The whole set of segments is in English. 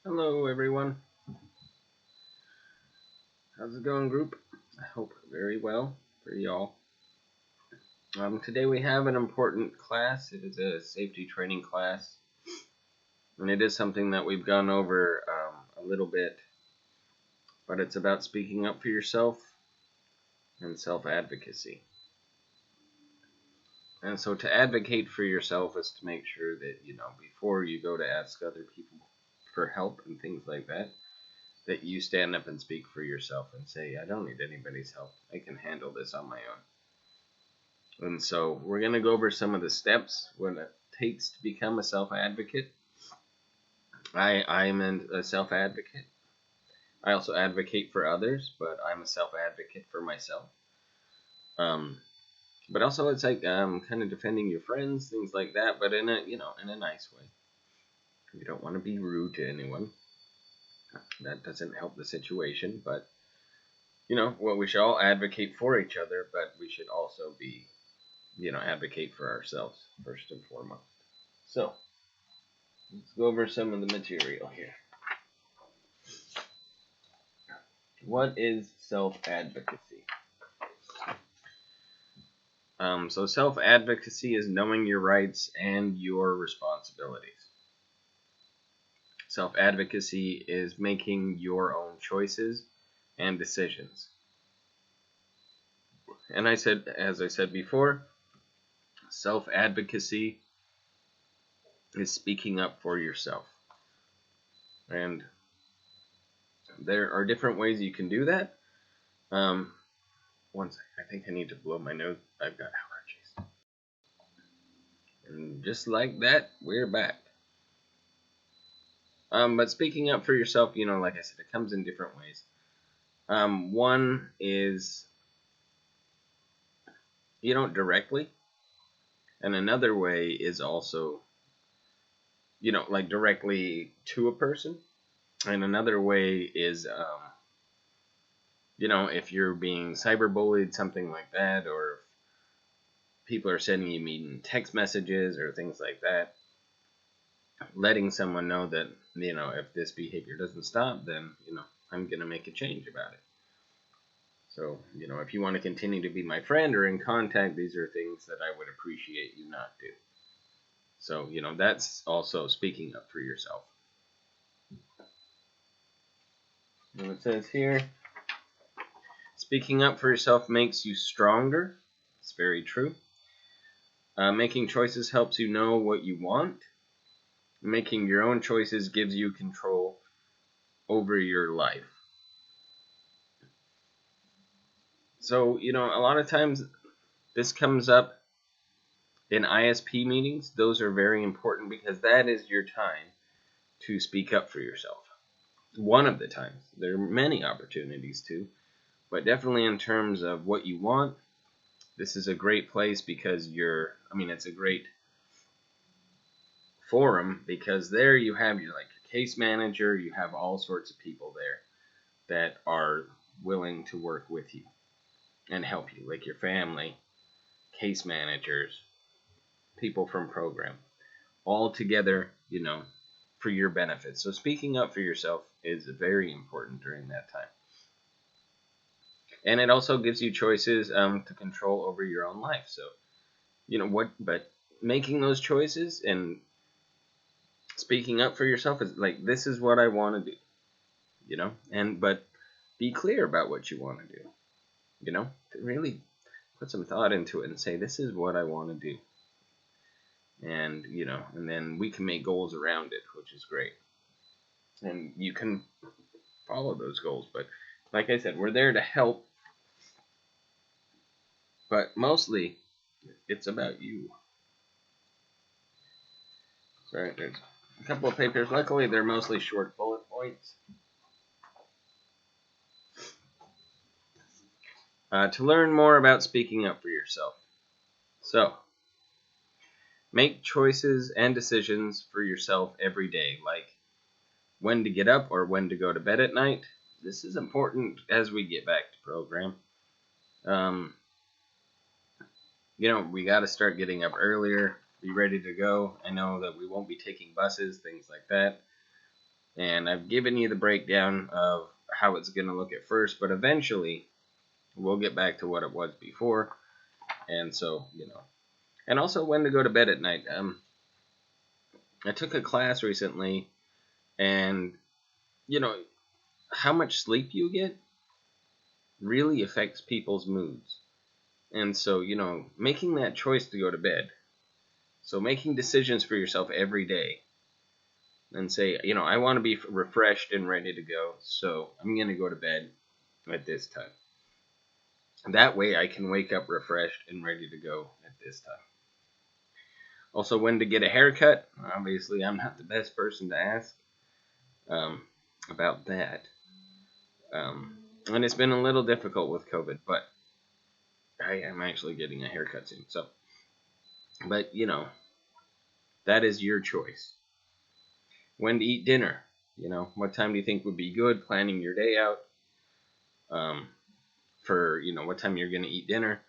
Hello, everyone. How's it going, group? I hope very well for y'all. Today we have an important class. It is a safety training class, and it is something that we've gone over a little bit, but it's about speaking up for yourself and self-advocacy. And so to advocate for yourself is to make sure that, before you go to ask other people for help and things like that, that you stand up and speak for yourself and say, I don't need anybody's help. I can handle this on my own. And so we're going to go over some of the steps what it takes to become a self-advocate. I'm a self-advocate. I also advocate for others, but I'm a self-advocate for myself. But also it's like kind of defending your friends, things like that, but in a nice way. You don't want to be rude to anyone. That doesn't help the situation, but we should all advocate for each other, but we should also be, advocate for ourselves first and foremost. So, let's go over some of the material here. What is self-advocacy? So self-advocacy is knowing your rights and your responsibilities. Self-advocacy is making your own choices and decisions. And as I said before, self-advocacy is speaking up for yourself. And there are different ways you can do that. One second, I think I need to blow my nose. I've got allergies. And just like that, we're back. But speaking up for yourself, like I said, it comes in different ways. One is, directly. And another way is also, like directly to a person. And another way is, if you're being cyberbullied, something like that, or if people are sending you mean text messages or things like that, letting someone know that, if this behavior doesn't stop, then, I'm going to make a change about it. So, if you want to continue to be my friend or in contact, these are things that I would appreciate you not do. So, that's also speaking up for yourself. And it says here, speaking up for yourself makes you stronger. It's very true. Making choices helps you know what you want. Making your own choices gives you control over your life. So, a lot of times this comes up in ISP meetings. Those are very important because that is your time to speak up for yourself. One of the times. There are many opportunities to, but definitely in terms of what you want, this is a great place because it's a great forum because there you have your case manager, you have all sorts of people there that are willing to work with you and help you, like your family, case managers, people from program, all together, for your benefit. So speaking up for yourself is very important during that time. And it also gives you choices to control over your own life. So, but making those choices and speaking up for yourself is like, this is what I want to do, but be clear about what you want to do, really put some thought into it and say, this is what I want to do. And, and then we can make goals around it, which is great. And you can follow those goals. But like I said, we're there to help. But mostly, it's about you. Sorry, there's a couple of papers. Luckily, they're mostly short bullet points. To learn more about speaking up for yourself. So, make choices and decisions for yourself every day, like when to get up or when to go to bed at night. This is important as we get back to program. We got to start getting up earlier, be ready to go. I know that we won't be taking buses, things like that. And I've given you the breakdown of how it's going to look at first, but eventually we'll get back to what it was before. And so, and also when to go to bed at night. I took a class recently, and, how much sleep you get really affects people's moods. And so, making that choice to go to bed. So making decisions for yourself every day and say, I want to be refreshed and ready to go, so I'm going to go to bed at this time. That way I can wake up refreshed and ready to go at this time. Also, when to get a haircut. Obviously, I'm not the best person to ask about that. And it's been a little difficult with COVID, but I am actually getting a haircut soon. So, but, that is your choice. When to eat dinner. What time do you think would be good? Planning your day out for, what time you're going to eat dinner.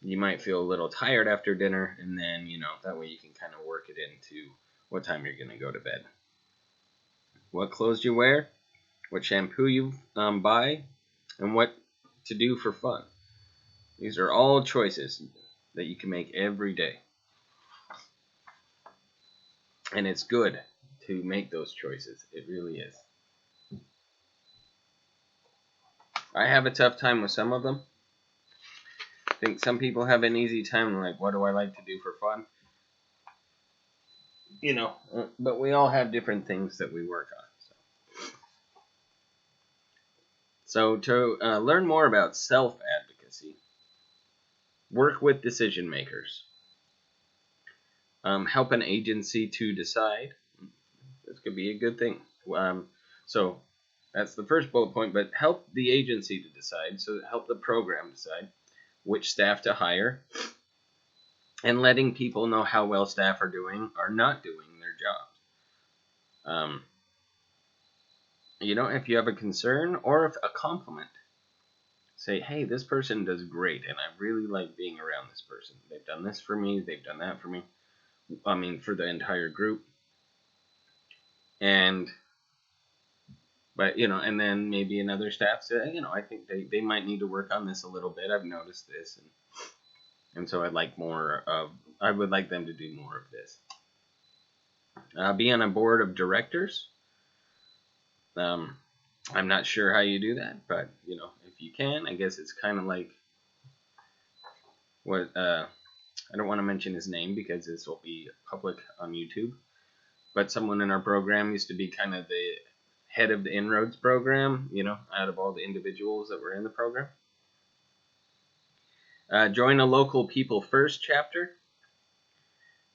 You might feel a little tired after dinner, and then, that way you can kind of work it into what time you're going to go to bed. What clothes you wear, what shampoo you buy, and what to do for fun. These are all choices that you can make every day. And it's good to make those choices. It really is. I have a tough time with some of them. I think some people have an easy time, like, what do I like to do for fun? But we all have different things that we work on. So to learn more about self-advocacy, work with decision makers. Help an agency to decide. This could be a good thing. So that's the first bullet point, but help the agency to decide. So help the program decide which staff to hire, and letting people know how well staff are doing or not doing their jobs. If you have a concern or if a compliment, say, hey, this person does great, and I really like being around this person. They've done this for me. They've done that for me. For the entire group. And then maybe another staff said, I think they might need to work on this a little bit. I've noticed this, and so I would like them to do more of this. Be on a board of directors. I'm not sure how you do that, but if you can, I guess it's kind of like what I don't want to mention his name because this will be public on YouTube. But someone in our program used to be kind of the head of the Inroads program, out of all the individuals that were in the program. Join a local People First chapter.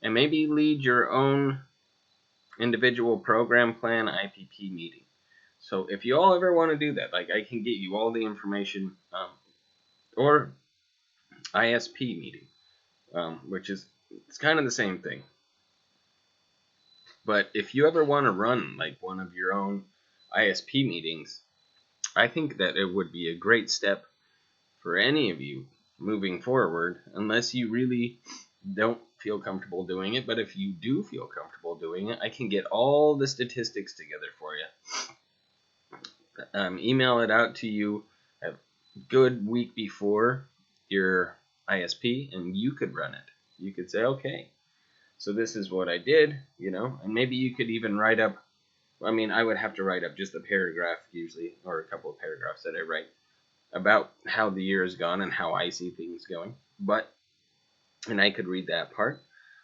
And maybe lead your own individual program plan IPP meeting. So if you all ever want to do that, like I can get you all the information, or ISP meeting, which is it's kind of the same thing. But if you ever want to run like one of your own ISP meetings, I think that it would be a great step for any of you moving forward, unless you really don't feel comfortable doing it. But if you do feel comfortable doing it, I can get all the statistics together for you. Email it out to you a good week before your ISP, and you could run it. You could say, okay, so this is what I did, and maybe you could even write up, I would have to write up just a paragraph usually, or a couple of paragraphs that I write about how the year has gone and how I see things going. And I could read that part,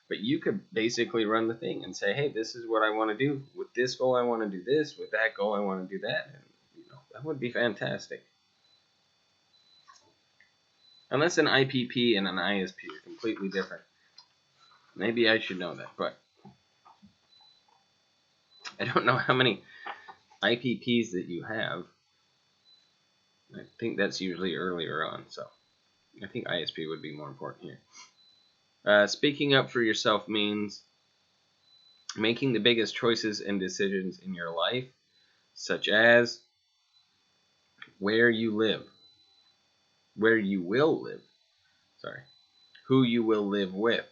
but you could basically run the thing and say, hey, this is what I want to do. With this goal, I want to do this. With that goal, I want to do that. And, that would be fantastic. Unless an IPP and an ISP are completely different. Maybe I should know that, but I don't know how many IPPs that you have. I think that's usually earlier on, so I think ISP would be more important here. Speaking up for yourself means making the biggest choices and decisions in your life, such as where you live, where you will live, who you will live with,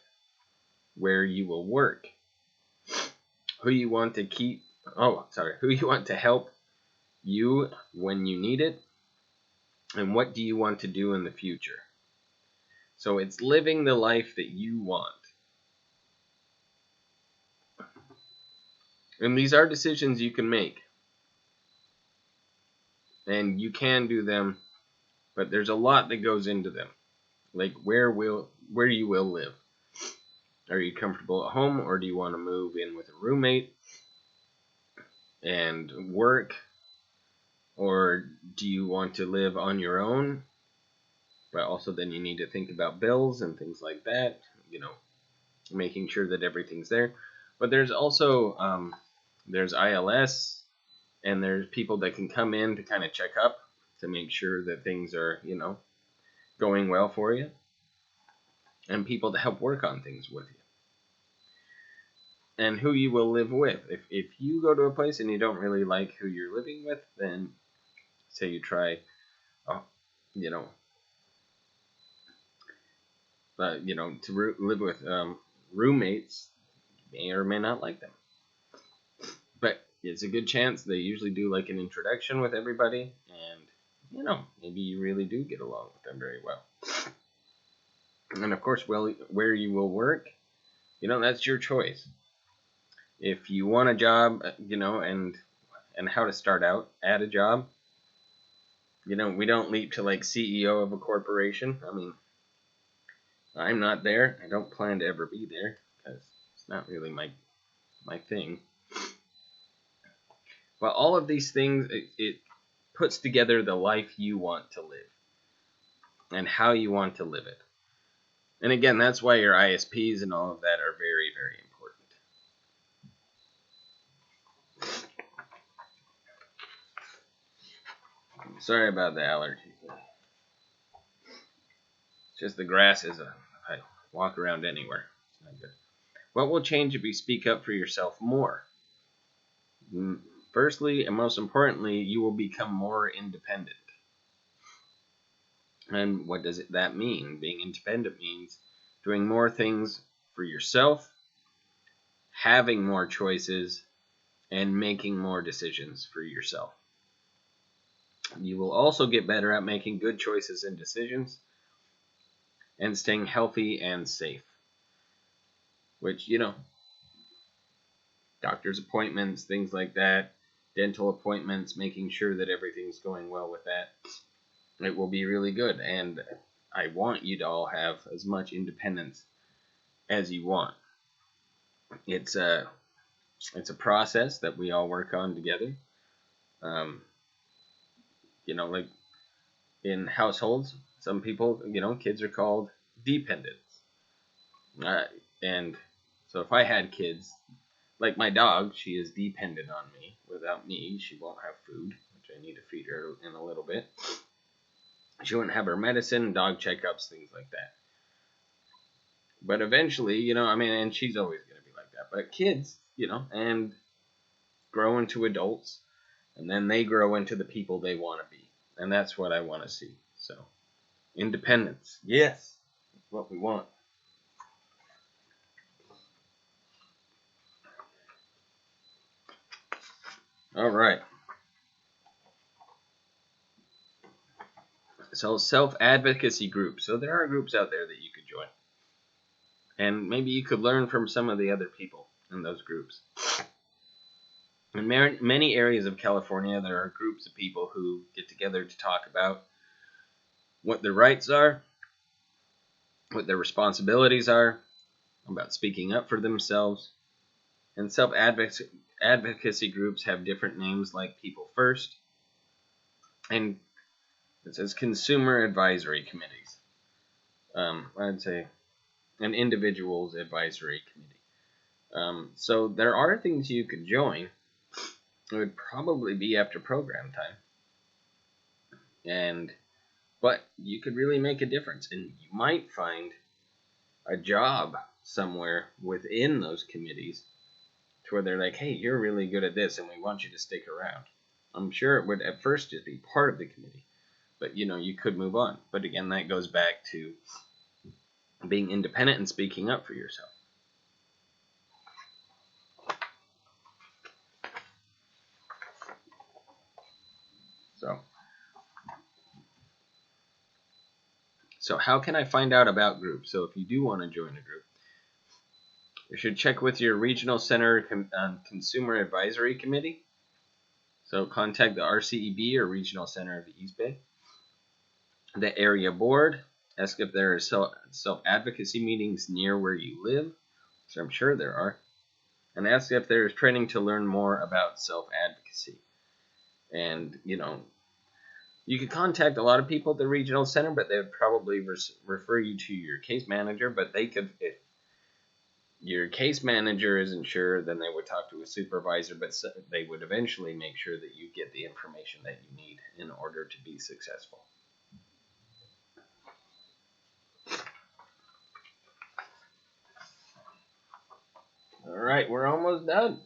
where you will work, who you want to keep who you want to help you when you need it, and what do you want to do in the future. So it's living the life that you want. And these are decisions you can make. And you can do them, but there's a lot that goes into them. Like where you will live. Are you comfortable at home, or do you want to move in with a roommate and work? Or do you want to live on your own? But also then you need to think about bills and things like that, making sure that everything's there. But there's also there's ILS, and there's people that can come in to kind of check up to make sure that things are, going well for you, and people to help work on things with you. And who you will live with. If you go to a place and you don't really like who you're living with, then say you try, to live with roommates, you may or may not like them. But it's a good chance they usually do like an introduction with everybody, and maybe you really do get along with them very well. And of course, where you will work, that's your choice. If you want a job, and how to start out at a job, we don't leap to like CEO of a corporation. I mean, I'm not there. I don't plan to ever be there because it's not really my thing. But all of these things, it puts together the life you want to live and how you want to live it. And again, that's why your ISPs and all of that are very, very important. Sorry about the allergies. It's just the grass I walk around anywhere. It's not good. What will change if you speak up for yourself more? Firstly, and most importantly, you will become more independent. And what does that mean? Being independent means doing more things for yourself, having more choices, and making more decisions for yourself. You will also get better at making good choices and decisions and staying healthy and safe. Which, doctor's appointments, things like that, dental appointments, making sure that everything's going well with that. It will be really good, and I want you to all have as much independence as you want. It's a process that we all work on together. Like in households, some people, kids are called dependents. And so if I had kids, like my dog, she is dependent on me. Without me, she won't have food, which I need to feed her in a little bit. She wouldn't have her medicine, dog checkups, things like that. But eventually, and she's always going to be like that. But kids, and grow into adults, and then they grow into the people they want to be. And that's what I want to see. So, independence. Yes, that's what we want. All right. So, self-advocacy groups. So, there are groups out there that you could join. And maybe you could learn from some of the other people in those groups. In many areas of California, there are groups of people who get together to talk about what their rights are, what their responsibilities are, about speaking up for themselves. And self-advocacy groups have different names like People First, and it says Consumer Advisory Committees. I'd say an Individuals Advisory Committee. So there are things you could join. It would probably be after program time. But you could really make a difference, and you might find a job somewhere within those committees to where they're like, hey, you're really good at this, and we want you to stick around. I'm sure it would at first just be part of the committee, but you could move on. But again, that goes back to being independent and speaking up for yourself. So how can I find out about groups? So if you do want to join a group, you should check with your Regional Center Consumer Advisory Committee. So contact the RCEB, or Regional Center of the East Bay. The area board. Ask if there are self-advocacy meetings near where you live, which I'm sure there are. And ask if there is training to learn more about self-advocacy. And, you could contact a lot of people at the regional center, but they would probably refer you to your case manager. But they could, if your case manager isn't sure, then they would talk to a supervisor, but they would eventually make sure that you get the information that you need in order to be successful. All right, we're almost done.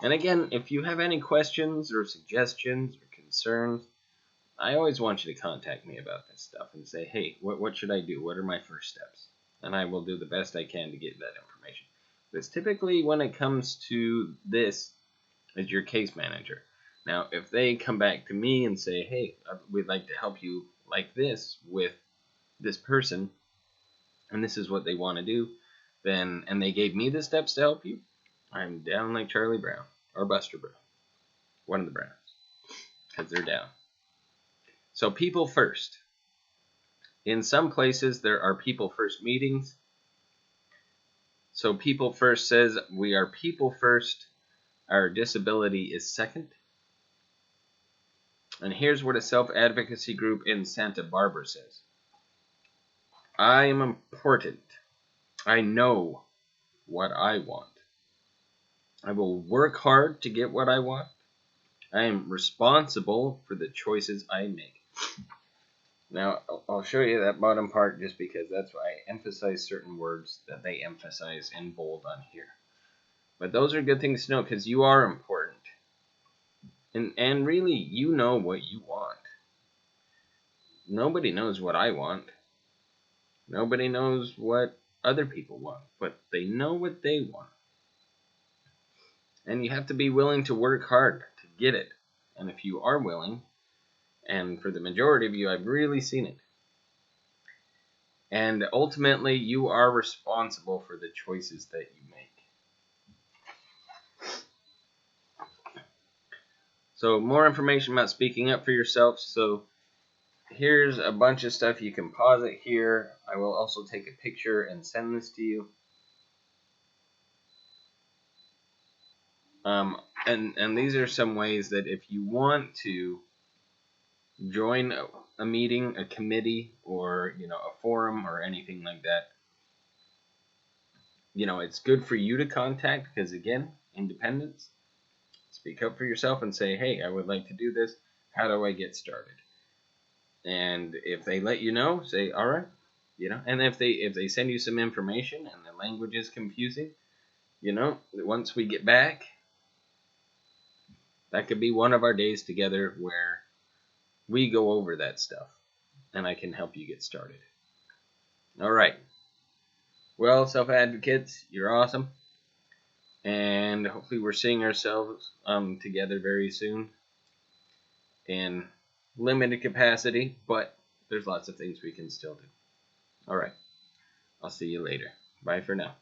And again, if you have any questions or suggestions or concerns, I always want you to contact me about this stuff and say, hey, what should I do? What are my first steps? And I will do the best I can to get that information. Because typically when it comes to this, is your case manager. Now, if they come back to me and say, hey, we'd like to help you like this with this person, and this is what they want to do, then, and they gave me the steps to help you, I'm down like Charlie Brown, or Buster Brown, one of the Browns, because they're down. So people first. In some places, there are people first meetings. So people first says, we are people first, our disability is second. And here's what a self-advocacy group in Santa Barbara says. I am important. I know what I want. I will work hard to get what I want. I am responsible for the choices I make. Now, I'll show you that bottom part just because that's why I emphasize certain words that they emphasize in bold on here. But those are good things to know because you are important. And really, you know what you want. Nobody knows what I want. Nobody knows what other people want, but they know what they want. And you have to be willing to work hard to get it. And if you are willing, and for the majority of you, I've really seen it. And ultimately, you are responsible for the choices that you make. So more information about speaking up for yourself. So here's a bunch of stuff. You can pause it here. I will also take a picture and send this to you. And these are some ways that if you want to join a meeting, a committee, or a forum or anything like that, it's good for you to contact because, again, independence. Speak up for yourself and say, hey, I would like to do this. How do I get started? And if they let you know, say, all right. And if they send you some information and the language is confusing, once we get back, that could be one of our days together where we go over that stuff and I can help you get started. All right. Well, self-advocates, you're awesome. And hopefully we're seeing ourselves together very soon in limited capacity, but there's lots of things we can still do. All right. I'll see you later. Bye for now.